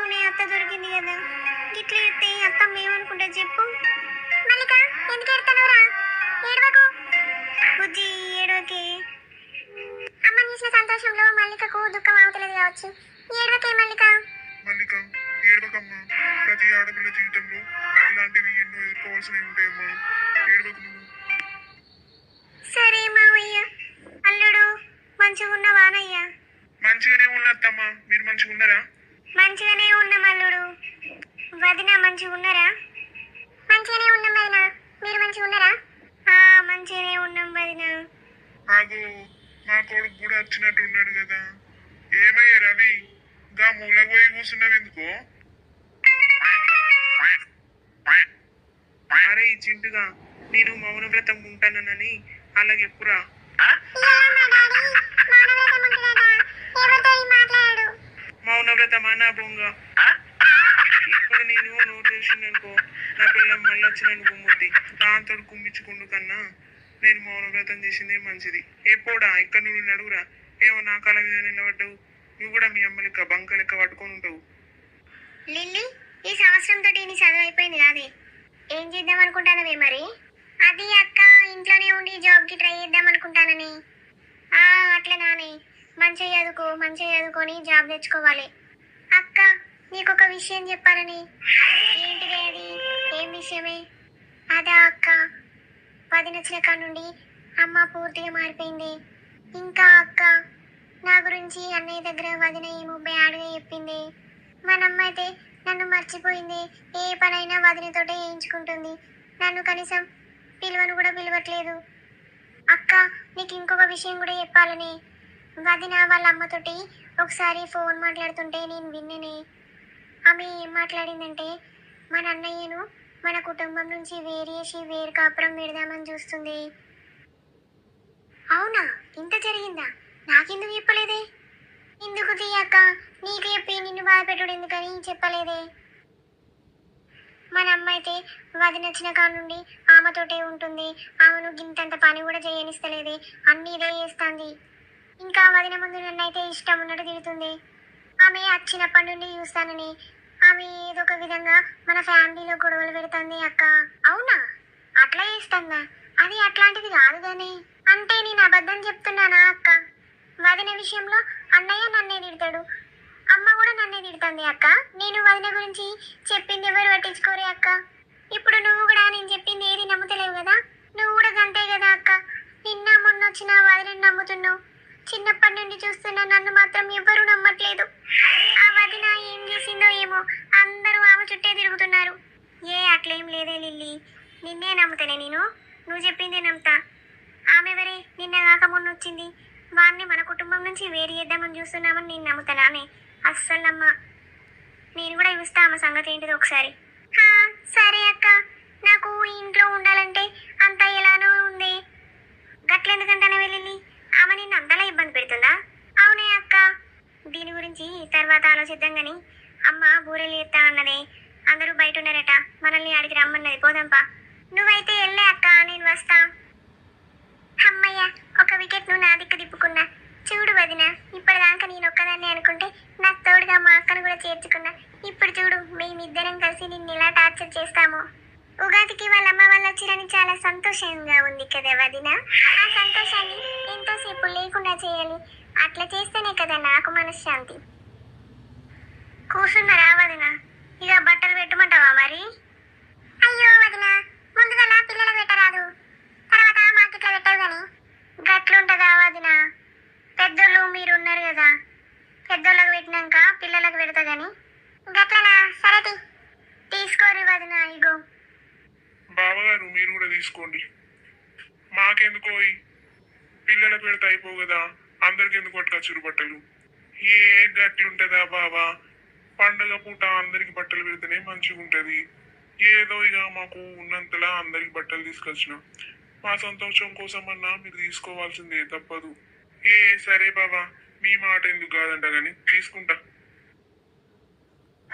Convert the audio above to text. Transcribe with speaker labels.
Speaker 1: ఆడుకునే అత్త దొరికింది కదా. గిట్ల చెప్తే అత్తమ్మ ఏమనుకుంటా చెప్పు. మల్లిక ఎందుకు ఏడుతున్నావురా? ఏడవకు బుజ్జి, ఏడవకే. అమ్మని చూసిన సంతోషంలో మల్లికకు దుఃఖం అవుతలేదు కావచ్చు. ఏడవకే మల్లిక.
Speaker 2: మల్లిక ఏడవకమ్మా. ప్రతి ఆడపిల్ల జీవితంలో ఇలాంటివి ఎన్నో ఎదుర్కోవాల్సినవి ఉంటాయమ్మా. ఏడవకు నువ్వు.
Speaker 1: సరే మావయ్య. అల్లుడు మంచిగా ఉన్నవానయ్యా?
Speaker 2: మంచిగానే ఉన్నత్తమ్మా. మీరు మంచిగా ఉన్నారా?
Speaker 1: మంచిగానే ఉన్నాం అల్లుడు. వదిన మంచిగా ఉన్నారా? మంచిగానే ఉన్నాం వదిన. మీరు మంచిగా ఉన్నారా? మంచిగానే ఉన్నాం వదిన.
Speaker 2: ఆగో, మా కొడుకు కూడా వచ్చినట్టు ఉన్నాడు కదా. ఏమయ్యా రవి, గా మూలకు పోయి కూర్చున్నావు ఎందుకో? అరే ఈ చింటుగా, నేను మౌనవ్రతం ఉంటానని అలాగే ఎప్పురా? మౌనవ్రతమా నా బొంగ? ఇప్పుడు నేను నోరు చేసిందనుకో, నా పిల్లం మళ్ళీ వచ్చి నన్ను గుమ్ముద్ది. దాంతో కుమ్మించుకుండు కన్నా నేను మౌనవ్రతం చేసిందే మంచిది. ఎప్పుడా ఇక్కడ నువ్వు నడుగురా. ఏమో నా కాల మీద నిలబడ్డావు. నువ్వు కూడా మీ అమ్మ లెక్క బంక లెక్క పట్టుకొని ఉంటావు.
Speaker 1: లిల్లీ, ఈ సంవత్సరం తోటి నీ చదువు అయిపోయింది రాదే. ఏం చేద్దాం అనుకుంటానవే మరి? అది అక్క, ఇంట్లోనే ఉండి జాబ్కి ట్రై చేద్దాం అనుకుంటానని. అట్లా నానే, మంచిగా చదువుకొని జాబ్ తెచ్చుకోవాలి. అక్క, నీకొక విషయం చెప్పాలని. ఏంటిది అది? ఏం విషయమే? అదా అక్క, వదినొచ్చిన కాడ నుండి అమ్మ పూర్తిగా మారిపోయింది. ఇంకా అక్క, నా గురించి అన్నయ్య దగ్గర వదిన ఏమో బ్యాడ్గా చెప్పింది. మనమ్మ అయితే నన్ను మర్చిపోయింది. ఏ పనైనా వదినతోటే చేయించుకుంటుంది. నన్ను కనీసం పిలువను కూడా పిలవట్లేదు. అక్క, నీకు ఇంకొక విషయం కూడా చెప్పాలని. వదిన వాళ్ళ అమ్మతోటి ఒకసారి ఫోన్ మాట్లాడుతుంటే నేను విన్ననే. ఆమె ఏం మాట్లాడిందంటే, మన అన్నయ్యను మన కుటుంబం నుంచి వేరేసి వేరు కాపురం పెడదామని చూస్తుంది. అవునా? ఇంత జరిగిందా? నాకెందుకు చెప్పలేదే? ఎందుకు తీయక్క, నీకు చెప్పి నిన్ను బాధ పెట్టుడు ఎందుకని చెప్పలేదే? మన అమ్మ అయితే వదినొచ్చిన కాడ నుండి ఆమెతోటే ఉంటుంది. ఆమెను గింతంత పని కూడా చేయనిస్తలేదే. అన్నీ ఇదే చేస్తుంది. ఇంకా వదిన ముందు నన్నైతే ఇష్టం ఉన్నట్టు తిడుతుంది. ఆమె వచ్చినప్పటి నుండి చూస్తానని ఆమె ఏదో ఒక విధంగా మన ఫ్యామిలీలో గొడవలు పెడుతుంది అక్క. అవునా? అట్లా చేస్తుందా? అది అట్లాంటిది కాదు కానీ. అంటే నేను అబద్ధం చెప్తున్నానా అక్క? వదిన విషయంలో అన్నయ్య నన్నే తిడతాడు, అమ్మ కూడా నన్నే తిడుతుంది అక్క. నేను వదిన గురించి చెప్పింది ఎవరు పట్టించుకోరే అక్క. ఇప్పుడు నువ్వు కూడా నేను చెప్పింది ఏది నమ్ముతలేవు కదా. నువ్వు కూడా గంతే కదా అక్క. నిన్న మొన్న వచ్చిన వదిన నమ్ముతున్నావు. చిన్నప్పటి నుండి చూస్తున్నా, నన్ను మాత్రం ఎవ్వరూ నమ్మట్లేదు. ఆ వదిన ఏం చేసిందో ఏమో, అందరూ ఆమె చుట్టే తిరుగుతున్నారు. అట్లేం లేదే లిల్లీ, నిన్నే నమ్ముతానే నేను. నువ్వు చెప్పిందే నమ్ముతా. ఆమె ఎవరే? నిన్న కాక మొన్న వచ్చింది. వాడిని మన కుటుంబం నుంచి వేరు చేద్దామని చూస్తున్నామని నేను నమ్ముతానానే? అస్సలు నమ్మ. నేను కూడా చూస్తా ఆమె సంగతి ఏంటిదో ఒకసారి. సరే అక్క, నాకు ఇంట్లో ఉండాలంటే అంత ఎలానో ఉంది. గట్లెందుకంటానే వెళ్ళి ఆమె నిన్ను అంతలా ఇబ్బంది పెడుతుందా? అవునే అక్క. దీని గురించి తర్వాత ఆలోచిద్దాం గాని, అమ్మ బూరెలు ఎత్తా అన్నదే. అందరూ బయట ఉన్నారట, మనల్ని అడిగి రమ్మన్నది. పోదాంపా. నువ్వైతే వెళ్ళే అక్క, నేను వస్తా. అమ్మయ్య, ఒక వికెట్ నువ్వు నా దిక్కు తిప్పుకున్నా. చూడు వదిన, ఇప్పటిదాకా నేను ఒక్కదాన్ని అనుకుంటే నాకు తోడుగా మా అక్కను కూడా చేర్చుకున్నా. ఇప్పుడు చూడు, మేమిద్దరం కలిసి నిన్ను ఎలా టార్చర్ చేస్తామో. ఉగాదికి వాళ్ళ అమ్మ వాళ్ళు వచ్చిరని చాలా సంతోషంగా ఉంది కదా వదిన. ఆ సంతోషాన్ని ఎంతోసేపు లేకుండా చేయాలి. అట్లా చేస్తేనే కదా నాకు మనశ్శాంతి. కూర్చున్నారా వదిన? ఇక బట్టలు పెట్టమంటావా మరి? అయ్యో వదిన, ముందుగా పిల్లలకు పెట్టరాదు, తర్వాత మాకిట్లా పెట్టావు గాని. గట్లుంటదా వదిన? పెద్దోళ్ళు మీరు ఉన్నారు కదా, పెద్దోళ్ళకు పెట్టినాక పిల్లలకు పెడతా గాని. గట్లనా? సరే తీసుకోరు వదిన. ఇగో
Speaker 2: బావగారు, మీరు కూడా తీసుకోండి. మాకెందుకో పిల్లలకు పెడితే అయిపో కదా, అందరికి ఎందుకు పట్టుకొచ్చారు బట్టలు? ఏ గట్లుంటదా బావా? పండగ పూట అందరికి బట్టలు పెడితేనే మంచిగా ఉంటది. ఏదో ఇక మాకు ఉన్నంతలా అందరికి బట్టలు తీసుకొచ్చినాం. మా సంతోషం కోసమన్నా మీరు తీసుకోవాల్సిందే, తప్పదు. సరే బాబా, మీ మాట ఎందుకు కాదంట గాని తీసుకుంటా.